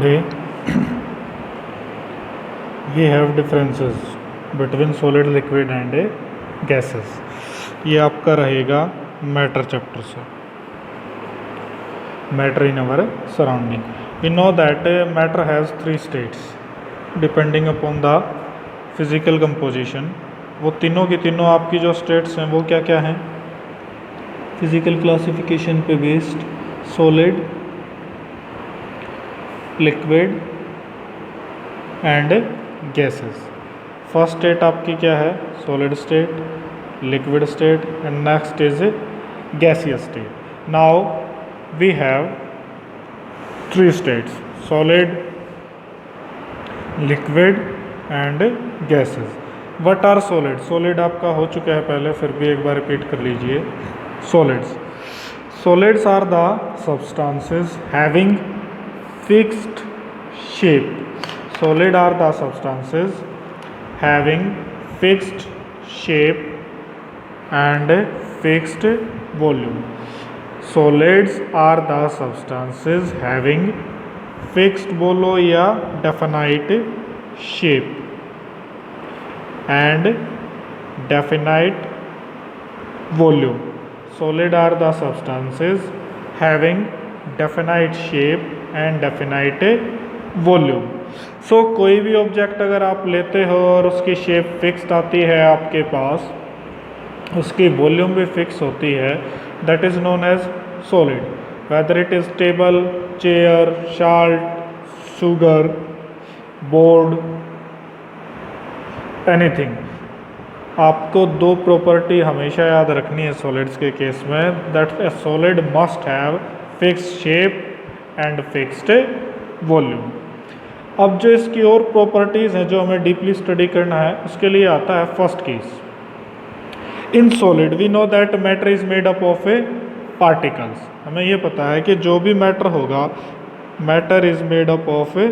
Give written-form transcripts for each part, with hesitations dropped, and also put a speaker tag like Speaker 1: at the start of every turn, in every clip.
Speaker 1: Today we have differences between solid, liquid and gases. ये आपका रहेगा मैटर चैप्टर से, matter in our surrounding. We know that matter has three states depending upon the physical composition. वो तीनों की तीनों आपकी जो स्टेट्स हैं वो क्या क्या हैं फिजिकल क्लासिफिकेशन पे based: solid, liquid and gases. First state आपकी क्या है? Solid state, liquid state and next is gaseous state. Now we have three states: solid, liquid and gases. What are solid? Solid आपका हो चुका है पहले, फिर भी एक बार रिपीट कर लीजिए. solids are the substances having fixed shape. Solid are the substances having fixed shape and fixed volume. Solids are the substances having fixed बोलो या definite shape and definite volume. Solid are the substances having definite shape and definite volume. So कोई भी object अगर आप लेते हो और उसकी शेप फिक्स्ड आती है आपके पास, उसकी वॉल्यूम भी फिक्स होती है, that is known as solid. Whether it is table, chair, salt, sugar, board, anything. आपको दो प्रॉपर्टी हमेशा याद रखनी है सॉलिड्स के केस में, that A solid must have fixed shape and fixed volume. अब जो इसकी और प्रॉपर्टीज़ हैं जो हमें डीपली स्टडी करना है, उसके लिए आता है first case. In solid we know that matter is made up of a particles. हमें ये पता है कि जो भी मैटर होगा, matter is made up of a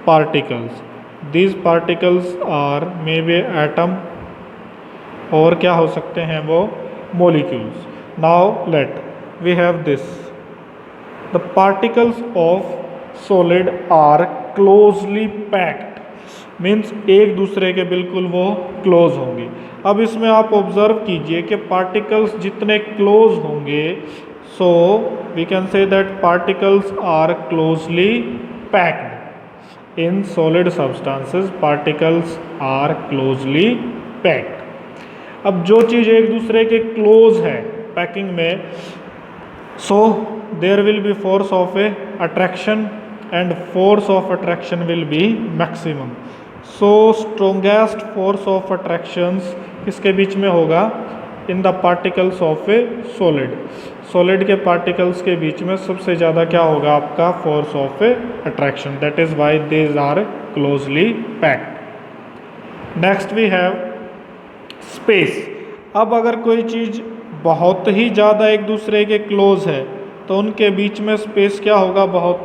Speaker 1: particles. These particles are may be atom, और क्या हो सकते हैं वो? Molecules. Now let we have this: the particles of solid are closely packed. Means एक दूसरे के बिल्कुल वो क्लोज होंगे. अब इसमें आप ऑब्जर्व कीजिए कि पार्टिकल्स जितने क्लोज होंगे, so we can say that particles are closely packed. In solid substances particles are closely packed. अब जो चीज़ एक दूसरे के क्लोज है पैकिंग में, so there will be force of a attraction and force of attraction will be maximum. So strongest force of attractions किसके बीच में होगा? In the particles of a solid. Solid के पार्टिकल्स के बीच में सबसे ज़्यादा क्या होगा आपका? Force of a attraction. That is why these are closely packed. Next we have space. अब अगर कोई चीज़ बहुत ही ज़्यादा एक दूसरे के क्लोज है तो उनके बीच में स्पेस क्या होगा? बहुत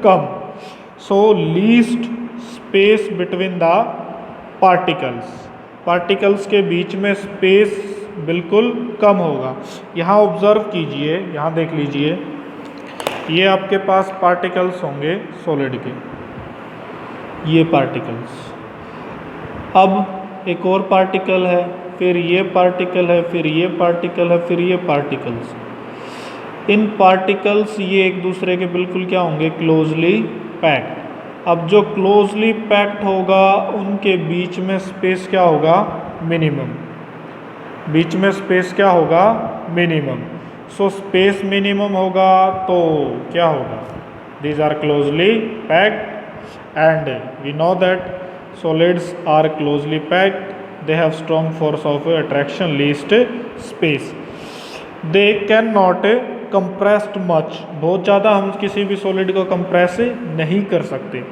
Speaker 1: कम. So least space between the particles. Particles के बीच में स्पेस बिल्कुल कम होगा. यहाँ ऑब्जर्व कीजिए, यहाँ देख लीजिए, ये आपके पास पार्टिकल्स होंगे सॉलिड के, ये पार्टिकल्स. अब एक और पार्टिकल है, फिर ये पार्टिकल है, फिर ये पार्टिकल है, फिर ये पार्टिकल्स. इन पार्टिकल्स ये एक दूसरे के बिल्कुल क्या होंगे? Closely packed. अब जो क्लोजली पैक्ड होगा उनके बीच में स्पेस क्या होगा? मिनिमम. बीच में स्पेस क्या होगा? मिनिमम. सो स्पेस मिनिमम होगा तो क्या होगा? These are closely packed and we know that solids are closely packed. They have strong force of attraction, least space. They cannot compressed much. बहुत ज़्यादा हम किसी भी solid को compress नहीं कर सकते.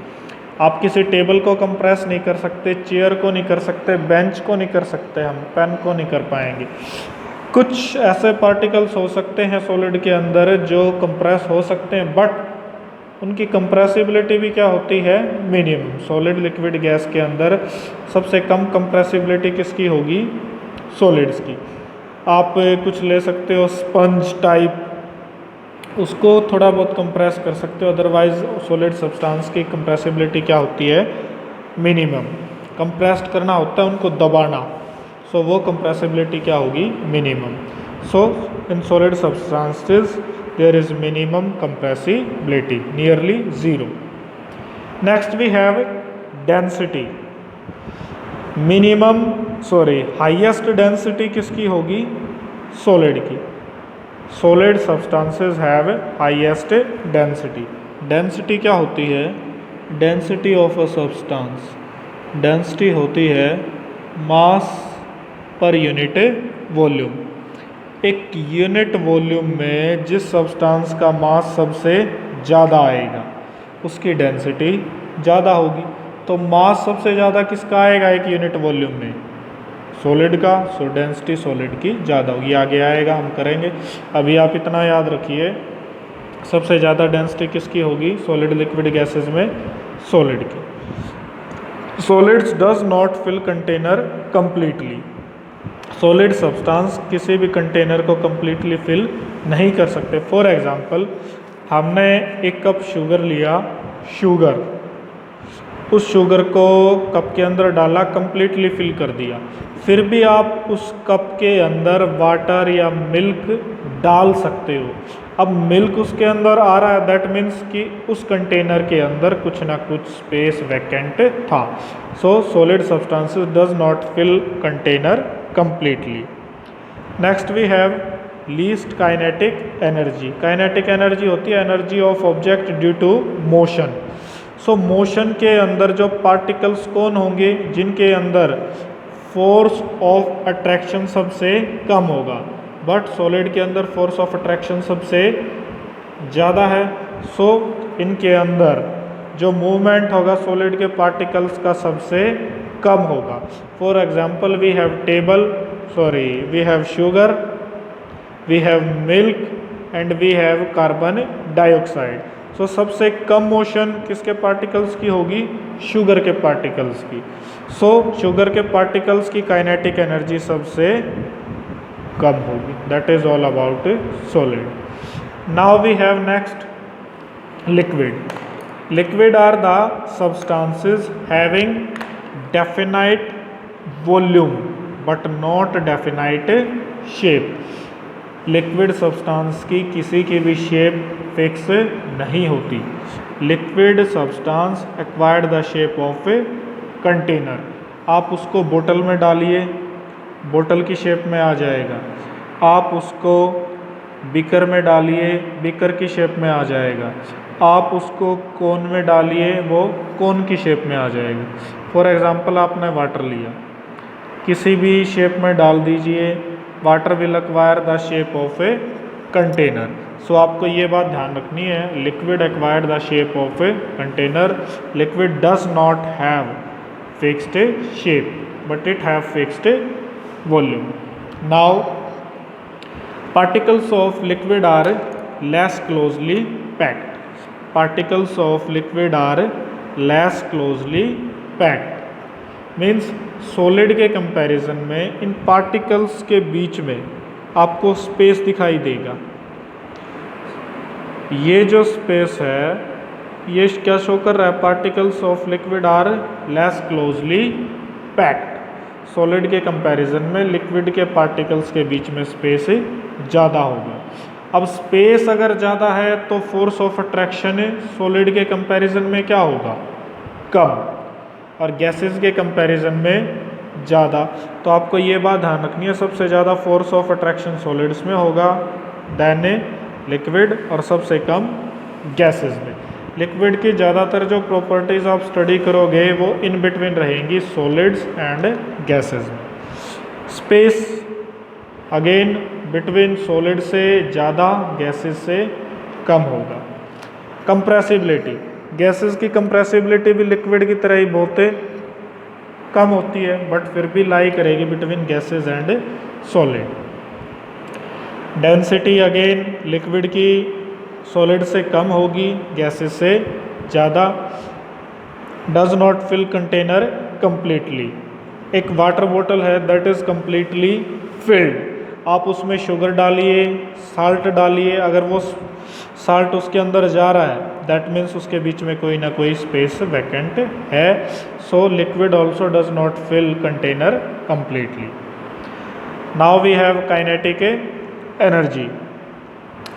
Speaker 1: आप किसी टेबल को compress नहीं कर सकते, चेयर को नहीं कर सकते, बेंच को नहीं कर सकते, हम पेन को नहीं कर पाएंगे. कुछ ऐसे पार्टिकल्स हो सकते हैं सॉलिड के अंदर जो कंप्रेस हो सकते हैं, बट उनकी कंप्रेसिबिलिटी भी क्या होती है? मिनिमम. सॉलिड, लिक्विड, गैस के अंदर सबसे कम कंप्रेसिबिलिटी किसकी होगी? सॉलिड्स की. आप कुछ ले सकते हो स्पंज टाइप उसको थोड़ा बहुत कंप्रेस कर सकते हो, अदरवाइज सॉलिड सब्सटेंस की कंप्रेसिबिलिटी क्या होती है, मिनिमम। कंप्रेस्ड करना होता है उनको दबाना, सो वो कंप्रेसिबिलिटी क्या होगी, minimum. So in solid substances there is minimum compressibility nearly zero. Next we have density. Minimum highest density किसकी होगी, सॉलिड की। Solid substances have highest density. Density क्या होती है, density of a substance, density होती है मास पर यूनिट वॉल्यूम। एक unit volume में जिस सब्सटेंस का मास सबसे ज़्यादा आएगा उसकी डेंसिटी ज़्यादा होगी। तो मास सबसे ज़्यादा किसका आएगा एक यूनिट वॉल्यूम में, सॉलिड का, सो डेंसिटी सॉलिड की ज़्यादा होगी। आगे आएगा हम करेंगे, अभी आप इतना याद रखिए, सबसे ज़्यादा डेंसिटी किसकी होगी, सॉलिड लिक्विड गैसेस में सॉलिड की। Solids does not fill container completely. Solid substance किसी भी कंटेनर को कंप्लीटली फिल नहीं कर सकते। फॉर एग्जांपल, हमने एक कप शुगर लिया, शुगर, उस शुगर को कप के अंदर डाला, कंप्लीटली फिल कर दिया, फिर भी आप उस कप के अंदर वाटर या मिल्क डाल सकते हो। अब मिल्क उसके अंदर आ रहा है, दैट मीन्स कि उस कंटेनर के अंदर कुछ ना कुछ स्पेस वैकेंट था। So solid substances does not fill container completely. Next we have least kinetic energy. Kinetic energy होती है energy of object due to motion. So motion के अंदर जो पार्टिकल्स कौन होंगे, जिनके अंदर फोर्स ऑफ अट्रैक्शन सबसे कम होगा, बट सॉलिड के अंदर फोर्स ऑफ अट्रैक्शन सबसे ज़्यादा है। सो इनके अंदर जो मूवमेंट होगा सॉलिड के पार्टिकल्स का सबसे कम होगा। For example we have sugar, we have milk and we have carbon dioxide. So सबसे कम मोशन किसके पार्टिकल्स की होगी, शुगर के पार्टिकल्स की। सो शुगर के पार्टिकल्स की काइनेटिक एनर्जी सबसे कम होगी। That is all about solid. Now we have next liquid. Liquid are the substances having definite volume but not definite shape. Liquid substance की किसी की भी शेप फिक्स नहीं होती। Liquid substance acquired the shape of a container. आप उसको बोतल में डालिए, बोतल की शेप में आ जाएगा। आप उसको बीकर में डालिए, बीकर की शेप में आ जाएगा। आप उसको कोन में डालिए, वो कोन की शेप में आ जाएगा। फॉर एग्ज़ाम्पल, आपने वाटर लिया, किसी भी शेप में डाल दीजिए, water will acquire the shape of a container. So आपको ये बात ध्यान रखनी है, liquid acquire the shape of a container. Liquid does not have fixed shape but it have fixed volume. Now particles of liquid are less closely packed. Particles of liquid are less closely packed means solid के comparison में इन particles के बीच में आपको space दिखाई देगा। ये जो स्पेस है ये क्या शो कर रहा है, particles of liquid are less closely packed. Solid के कंपैरिजन में लिक्विड के पार्टिकल्स के बीच में स्पेस ज़्यादा होगा। अब स्पेस अगर ज़्यादा है तो फोर्स ऑफ अट्रैक्शन सॉलिड के कंपैरिजन में क्या होगा, कम, और गैसेस के कंपैरिजन में ज़्यादा। तो आपको ये बात ध्यान रखनी है, सबसे ज़्यादा फोर्स ऑफ अट्रैक्शन सॉलिड्स में होगा देन लिक्विड, और सबसे कम गैसेस में। लिक्विड की ज़्यादातर जो प्रॉपर्टीज़ आप स्टडी करोगे वो इन बिटवीन रहेंगी सॉलिड्स एंड गैसेस में। स्पेस अगेन बिटवीन सॉलिड से ज़्यादा, गैसेस से कम होगा। कंप्रेसिबिलिटी, गैसेस की कंप्रेसिबिलिटी भी लिक्विड की तरह ही बहुत कम होती है, बट फिर भी लाई करेगी between gases and solid. Density again liquid की सॉलिड से कम होगी, गैसेस से ज़्यादा। Does not fill container completely. एक वाटर बोतल है दैट इज़ कंप्लीटली फिल्ड, आप उसमें शुगर डालिए, साल्ट डालिए, अगर वो साल्ट उसके अंदर जा रहा है दैट मीन्स उसके बीच में कोई ना कोई स्पेस वैकेंट है। So liquid also does not fill container completely. Now we have kinetic energy.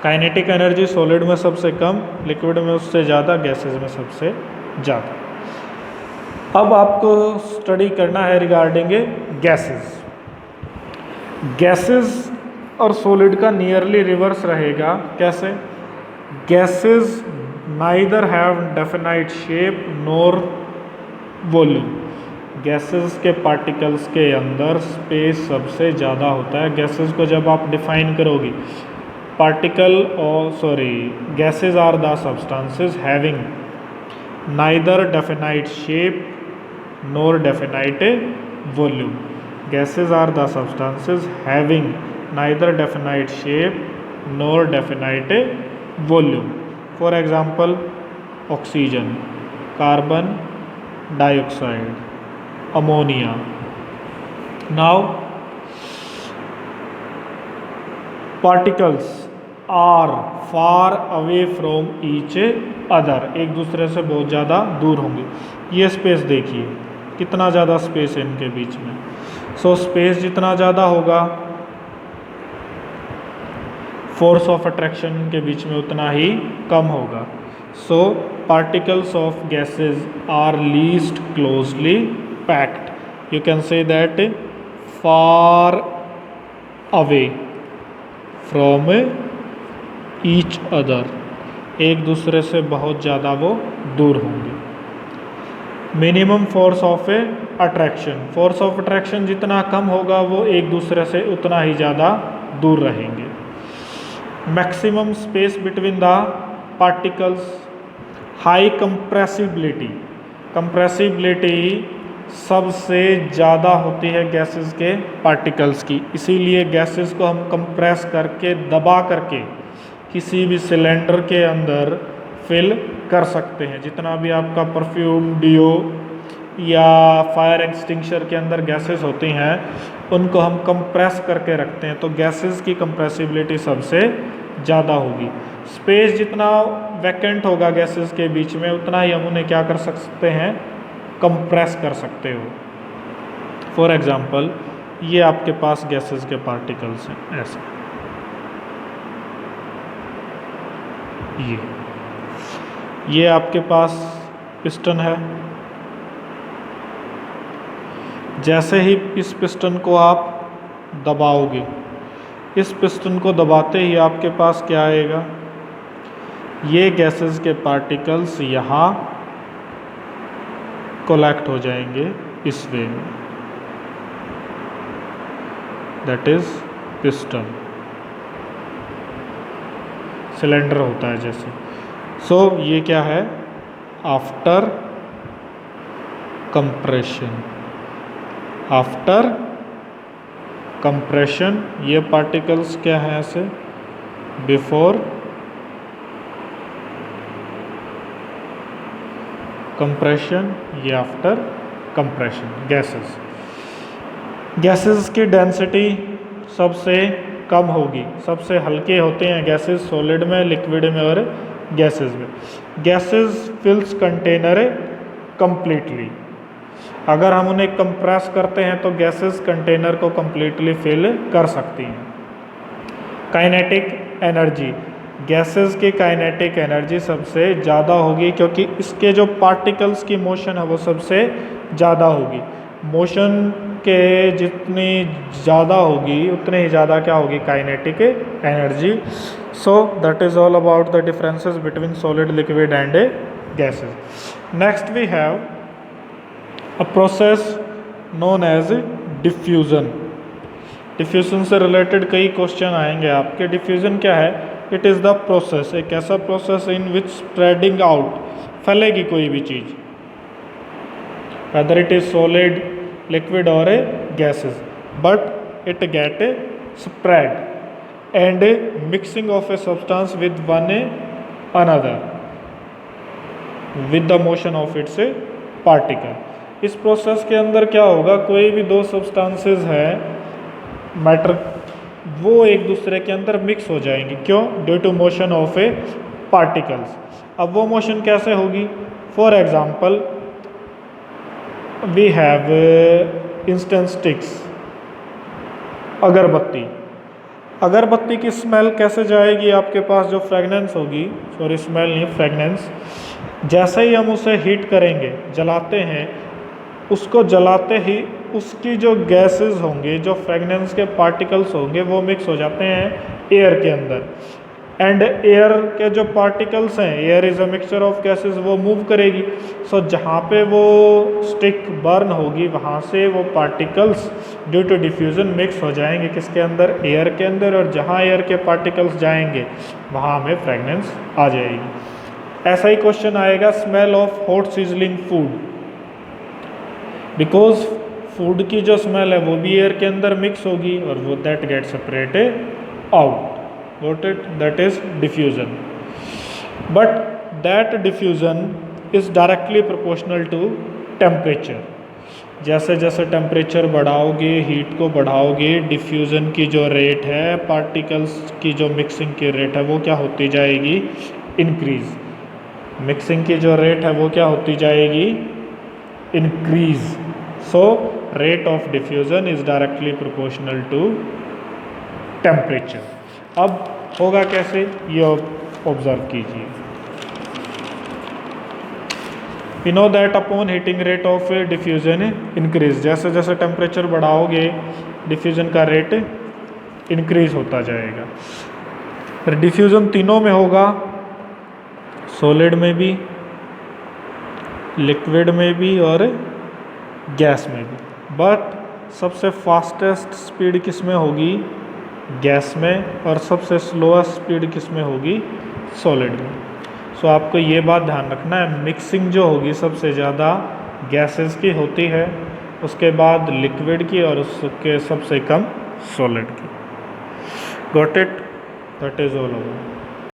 Speaker 1: Kinetic energy solid में सबसे कम, लिक्विड में उससे ज़्यादा, गैसेज में सबसे ज़्यादा। अब आपको स्टडी करना है रिगार्डिंग गैसेस। गैसेस और सॉलिड का नियरली रिवर्स रहेगा। कैसे? Gases neither have definite shape NOR volume. Gases के पार्टिकल्स के अंदर स्पेस सबसे ज़्यादा होता है। गैसेस को जब आप डिफाइन करोगे, पार्टिकल और gases are the substances having neither definite shape nor definite volume. Gases are the substances having neither definite shape nor definite volume. For example, oxygen, carbon dioxide, ammonia. Now, particles are far away from each other. एक दूसरे से बहुत ज़्यादा दूर होंगे। ये space देखिए, कितना ज़्यादा स्पेस है इनके बीच में। सो स्पेस जितना ज़्यादा होगा, फोर्स ऑफ अट्रैक्शन के बीच में उतना ही कम होगा। So particles of gases are least closely packed. You can say that far away from each other. एक दूसरे से बहुत ज़्यादा वो दूर होंगे। Minimum force of attraction, force of attraction जितना कम होगा वो एक दूसरे से उतना ही ज़्यादा दूर रहेंगे। Maximum space between the particles, high compressibility. Compressibility सबसे ज़्यादा होती है गैसेस के पार्टिकल्स की, इसीलिए गैसेस को हम कंप्रेस करके दबा करके किसी भी सिलेंडर के अंदर फिल कर सकते हैं। जितना भी आपका परफ्यूम, डियो या फायर एक्सटिंग्विशर के अंदर गैसेस होती हैं उनको हम कंप्रेस करके रखते हैं, तो गैसेस की कंप्रेसिबिलिटी सबसे ज़्यादा होगी। स्पेस जितना वैकेंट होगा गैसेस के बीच में उतना ही हम उन्हें क्या कर सकते हैं, कंप्रेस कर सकते हो। फॉर एग्ज़ाम्पल, ये आपके पास गैसेस के पार्टिकल्स हैं ऐसे, ये आपके पास पिस्टन है। जैसे ही इस पिस्टन को आप दबाओगे, इस पिस्टन को दबाते ही आपके पास क्या आएगा, ये गैसेस के पार्टिकल्स यहाँ कोलैक्ट हो जाएंगे इस वे में, दैट इज पिस्टन। सिलेंडर होता है जैसे। सो ये क्या है, आफ्टर कंप्रेशन। आफ्टर कंप्रेशन ये पार्टिकल्स क्या हैं ऐसे, बिफोर कंप्रेशन, ये आफ्टर कंप्रेशन। गैसेस, गैसेस की डेंसिटी सबसे कम होगी, सबसे हल्के होते हैं गैसेस सॉलिड में, लिक्विड में और गैसेस में। Gases fills container completely. अगर हम उन्हें कंप्रेस करते हैं तो गैसेस कंटेनर को कंप्लीटली फिल कर सकती हैं। काइनेटिक एनर्जी, गैसेस की काइनेटिक एनर्जी सबसे ज़्यादा होगी क्योंकि इसके जो पार्टिकल्स की मोशन है वो सबसे ज़्यादा होगी। मोशन के जितनी ज़्यादा होगी उतने ही ज़्यादा क्या होगी, kinetic energy. So that is all about the differences between solid, liquid and gases. Next we have a process known as diffusion. Diffusion से रिलेटेड कई क्वेश्चन आएंगे आपके। डिफ्यूज़न क्या है, इट इज़ द प्रोसेस, एक ऐसा process in which spreading out, फैलेगी कोई भी चीज़, whether it is solid, liquid और gases, but it get spread and mixing of a substance with one another with the motion of its particle. इस process के अंदर क्या होगा, कोई भी दो सब्सटेंसेस हैं, मैटर वो एक दूसरे के अंदर मिक्स हो जाएंगी। क्यों? Due to motion of a particles. अब वो मोशन कैसे होगी? For example we have instant sticks, अगरबत्ती। अगरबत्ती की स्मेल कैसे जाएगी आपके पास? जो फ्रेगनेंस होगी, सॉरी स्मेल नहीं फ्रेगनेंस, जैसे ही हम उसे हीट करेंगे, जलाते हैं, उसको जलाते ही उसकी जो गैसेस होंगे, जो फ्रेगनेंस के पार्टिकल्स होंगे, वो मिक्स हो जाते हैं एयर के अंदर। एंड एयर के जो पार्टिकल्स हैं, air is a mixture of gases, वो मूव करेगी। सो जहाँ पे वो स्टिक बर्न होगी, वहाँ से वो particles due to diffusion mix हो जाएंगे किसके अंदर? एयर के अंदर। और जहाँ एयर के पार्टिकल्स जाएंगे वहाँ हमें फ्रेगनेंस आ जाएगी। ऐसा ही क्वेश्चन आएगा smell of hot sizzling food, because food की जो स्मेल है वो भी एयर के अंदर मिक्स होगी और वो that get separated out. Got it? That is diffusion. But that diffusion is directly proportional to temperature. जैसे जैसे टेम्परेचर बढ़ाओगे, हीट को बढ़ाओगे, डिफ्यूज़न की जो रेट है, पार्टिकल्स की जो मिक्सिंग की रेट है, वो क्या होती जाएगी? इंक्रीज। मिक्सिंग की जो रेट है वो क्या होती जाएगी? Increase. So rate of diffusion is directly proportional to temperature. अब होगा कैसे, ये ऑब्जर्व कीजिए। We know that upon heating rate of diffusion increase. जैसे जैसे टेम्परेचर बढ़ाओगे, डिफ्यूजन का रेट इंक्रीज होता जाएगा। फिर डिफ्यूजन तीनों में होगा, सॉलिड में भी, लिक्विड में भी और गैस में भी। बट सबसे फास्टेस्ट स्पीड किस में होगी? गैस में। और सबसे स्लोएस्ट स्पीड किस में होगी? सॉलिड में। सो आपको ये बात ध्यान रखना है, मिक्सिंग जो होगी सबसे ज़्यादा गैसेस की होती है, उसके बाद लिक्विड की और उसके सबसे कम सॉलिड की। Got it? That is all over.